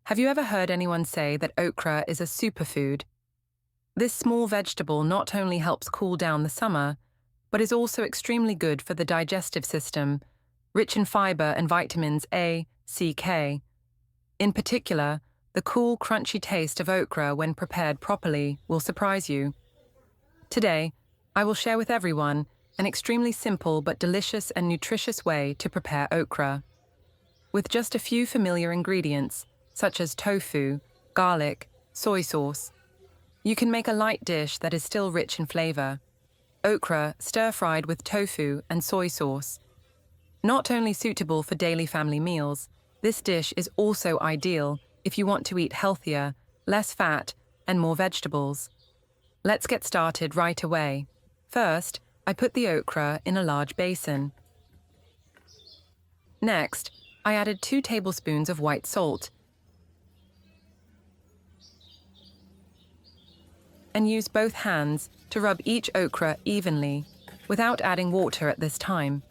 Have you ever heard anyone say that okra is a superfood? This small vegetable not only helps cool down the summer, but is also extremely good for the digestive system, rich in fiber and vitamins A, C, K. In particular, the cool, crunchy taste of okra when prepared properly will surprise you. Today, I will share with everyone an extremely simple but delicious and nutritious way to prepare okra. With just a few familiar ingredients, such as tofu, garlic, soy sauce, you can make a light dish that is still rich in flavor. Okra stir-fried with tofu and soy sauce. Not only suitable for daily family meals, this dish is also ideal if you want to eat healthier, less fat, and more vegetables. Let's get started right away. First, I put the okra in a large basin. Next, I added 2 tablespoons of white salt and use both hands to rub each okra evenly, without adding water at this time.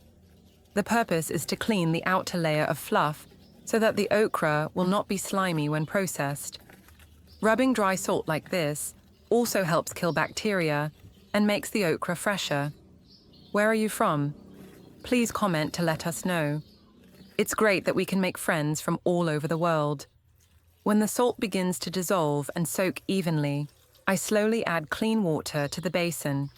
The purpose is to clean the outer layer of fluff so that the okra will not be slimy when processed. Rubbing dry salt like this also helps kill bacteria and makes the okra fresher. Where are you from? Please comment to let us know. It's great that we can make friends from all over the world. When the salt begins to dissolve and soak evenly, I slowly add clean water to the basin.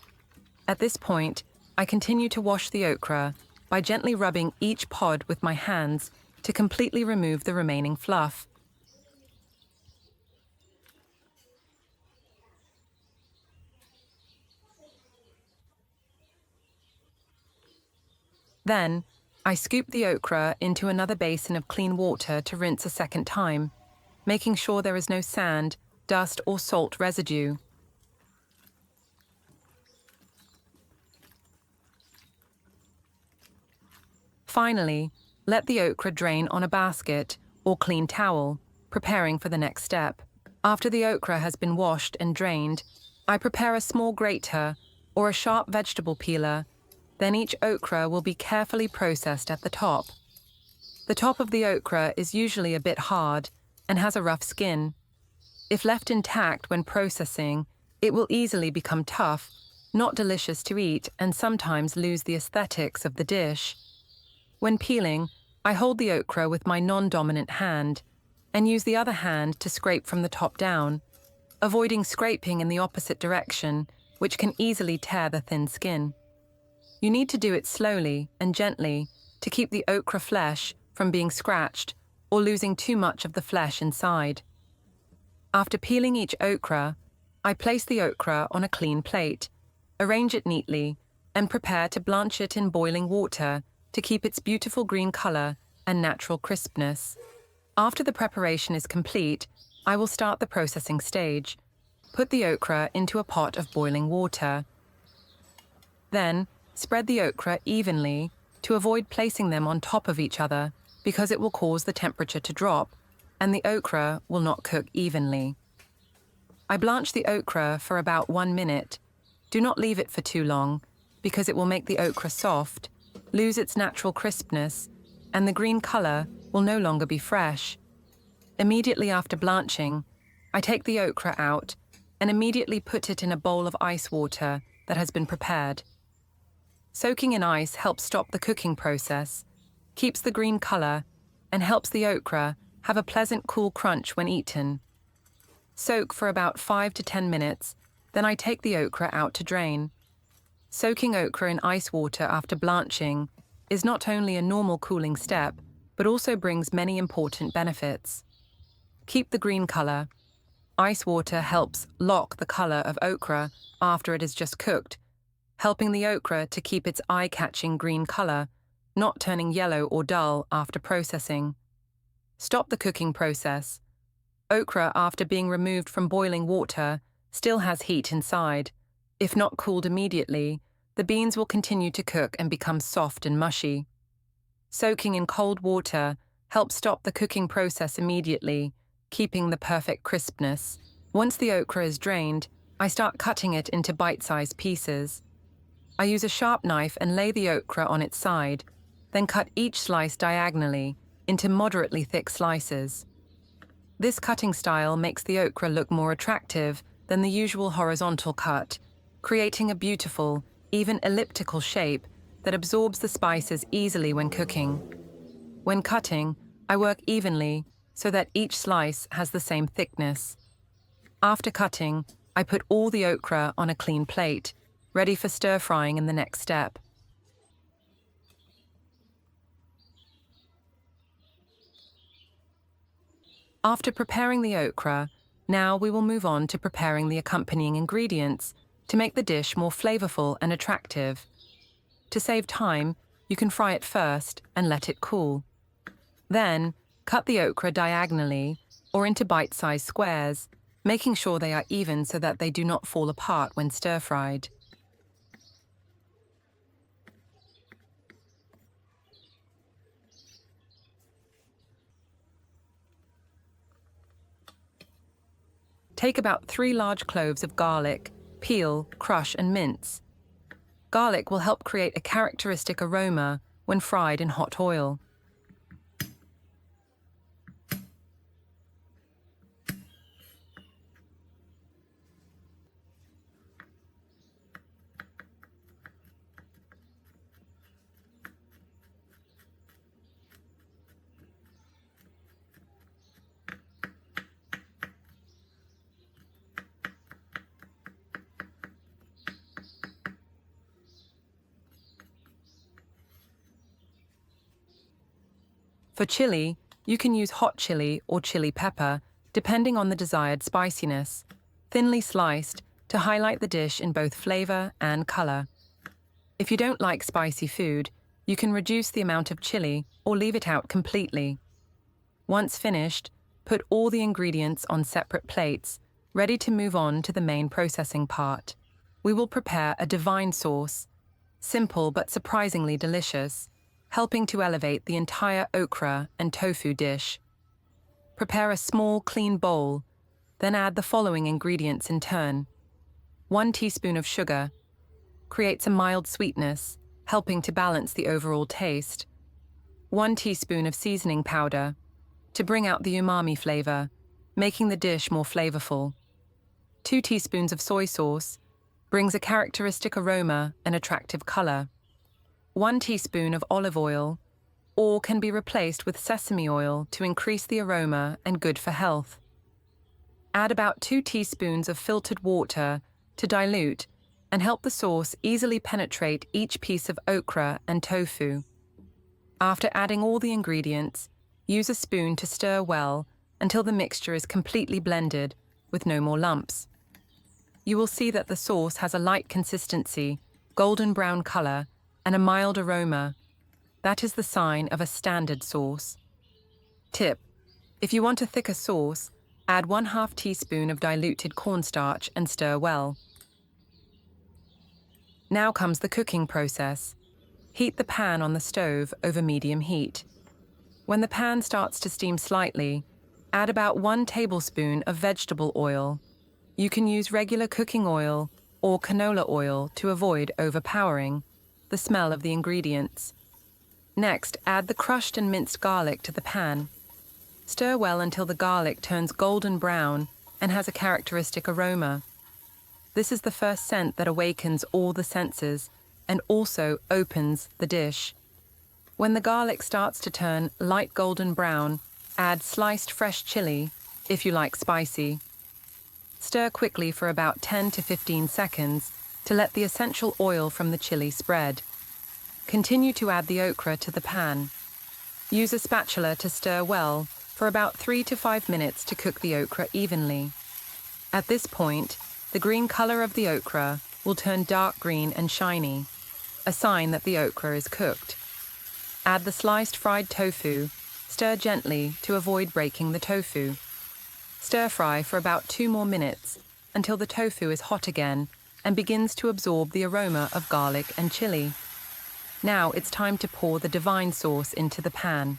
At this point, I continue to wash the okra by gently rubbing each pod with my hands to completely remove the remaining fluff. Then, I scoop the okra into another basin of clean water to rinse a second time, making sure there is no sand, dust, or salt residue. Finally, let the okra drain on a basket or clean towel, preparing for the next step. After the okra has been washed and drained, I prepare a small grater or a sharp vegetable peeler. Then each okra will be carefully processed at the top. The top of the okra is usually a bit hard and has a rough skin. If left intact when processing, it will easily become tough, not delicious to eat, and sometimes lose the aesthetics of the dish. When peeling, I hold the okra with my non-dominant hand and use the other hand to scrape from the top down, avoiding scraping in the opposite direction, which can easily tear the thin skin. You need to do it slowly and gently to keep the okra flesh from being scratched or losing too much of the flesh inside. After peeling each okra, I place the okra on a clean plate, arrange it neatly, and prepare to blanch it in boiling water to keep its beautiful green color and natural crispness. After the preparation is complete, I will start the processing stage. Put the okra into a pot of boiling water. Then, spread the okra evenly to avoid placing them on top of each other because it will cause the temperature to drop and the okra will not cook evenly. I blanch the okra for about 1 minute. Do not leave it for too long because it will make the okra soft, lose its natural crispness, and the green color will no longer be fresh. Immediately after blanching, I take the okra out and immediately put it in a bowl of ice water that has been prepared. Soaking in ice helps stop the cooking process, keeps the green color, and helps the okra have a pleasant cool crunch when eaten. Soak for about 5 to 10 minutes, then I take the okra out to drain. Soaking okra in ice water after blanching is not only a normal cooling step, but also brings many important benefits. Keep the green color. Ice water helps lock the color of okra after it is just cooked, helping the okra to keep its eye-catching green color, not turning yellow or dull after processing. Stop the cooking process. Okra, after being removed from boiling water, still has heat inside. If not cooled immediately, the beans will continue to cook and become soft and mushy. Soaking in cold water helps stop the cooking process immediately, keeping the perfect crispness. Once the okra is drained, I start cutting it into bite-sized pieces. I use a sharp knife and lay the okra on its side, then cut each slice diagonally into moderately thick slices. This cutting style makes the okra look more attractive than the usual horizontal cut, creating a beautiful, even elliptical shape that absorbs the spices easily when cooking. When cutting, I work evenly so that each slice has the same thickness. After cutting, I put all the okra on a clean plate, ready for stir-frying in the next step. After preparing the okra, now we will move on to preparing the accompanying ingredients to make the dish more flavorful and attractive. To save time, you can fry it first and let it cool. Then, cut the okra diagonally or into bite-sized squares, making sure they are even so that they do not fall apart when stir-fried. Take about 3 large cloves of garlic, peel, crush, and mince. Garlic will help create a characteristic aroma when fried in hot oil. For chili, you can use hot chili or chili pepper, depending on the desired spiciness, thinly sliced to highlight the dish in both flavor and color. If you don't like spicy food, you can reduce the amount of chili or leave it out completely. Once finished, put all the ingredients on separate plates, ready to move on to the main processing part. We will prepare a divine sauce, simple but surprisingly delicious, helping to elevate the entire okra and tofu dish. Prepare a small, clean bowl, then add the following ingredients in turn. 1 teaspoon of sugar creates a mild sweetness, helping to balance the overall taste. 1 teaspoon of seasoning powder to bring out the umami flavor, making the dish more flavorful. 2 teaspoons of soy sauce brings a characteristic aroma and attractive color. 1 teaspoon of olive oil, or can be replaced with sesame oil to increase the aroma and good for health. Add about 2 teaspoons of filtered water to dilute and help the sauce easily penetrate each piece of okra and tofu. After adding all the ingredients, use a spoon to stir well until the mixture is completely blended with no more lumps. You will see that the sauce has a light consistency, golden brown color, and a mild aroma. That is the sign of a standard sauce. Tip: if you want a thicker sauce, add 1/2 teaspoon of diluted cornstarch and stir well. Now comes the cooking process. Heat the pan on the stove over medium heat. When the pan starts to steam slightly, add about 1 tablespoon of vegetable oil. You can use regular cooking oil or canola oil to avoid overpowering the smell of the ingredients. Next, add the crushed and minced garlic to the pan. Stir well until the garlic turns golden brown and has a characteristic aroma. This is the first scent that awakens all the senses and also opens the dish. When the garlic starts to turn light golden brown, add sliced fresh chili, if you like spicy. Stir quickly for about 10 to 15 seconds to let the essential oil from the chili spread. Continue to add the okra to the pan. Use a spatula to stir well for about 3 to 5 minutes to cook the okra evenly. At this point, the green color of the okra will turn dark green and shiny, a sign that the okra is cooked. Add the sliced fried tofu, stir gently to avoid breaking the tofu. Stir fry for about 2 more minutes until the tofu is hot again and begins to absorb the aroma of garlic and chili. Now it's time to pour the divine sauce into the pan.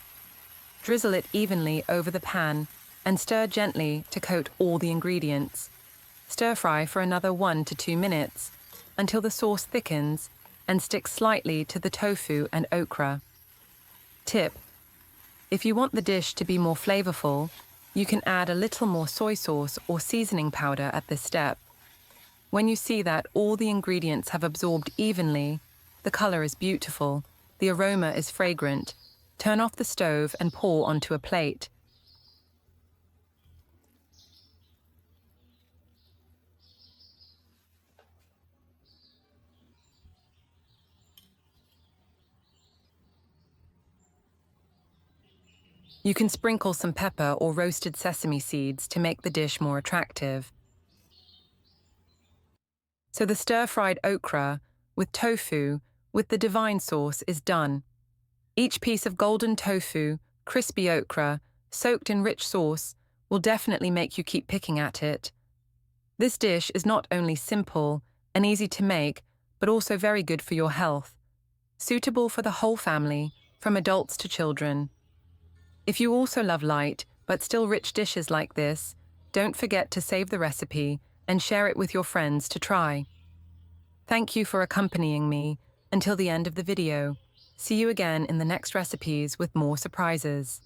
Drizzle it evenly over the pan and stir gently to coat all the ingredients. Stir fry for another 1 to 2 minutes until the sauce thickens and sticks slightly to the tofu and okra. Tip: if you want the dish to be more flavorful, You can add a little more soy sauce or seasoning powder at this step. When you see that all the ingredients have absorbed evenly, the color is beautiful, the aroma is fragrant, turn off the stove and pour onto a plate. You can sprinkle some pepper or roasted sesame seeds to make the dish more attractive. So the stir-fried okra with tofu with the divine sauce is done. Each piece of golden tofu, crispy okra, soaked in rich sauce, will definitely make you keep picking at it. This dish is not only simple and easy to make, but also very good for your health. Suitable for the whole family, from adults to children. If you also love light, but still rich dishes like this, don't forget to save the recipe and share it with your friends to try. Thank you for accompanying me until the end of the video. See you again in the next recipes with more surprises.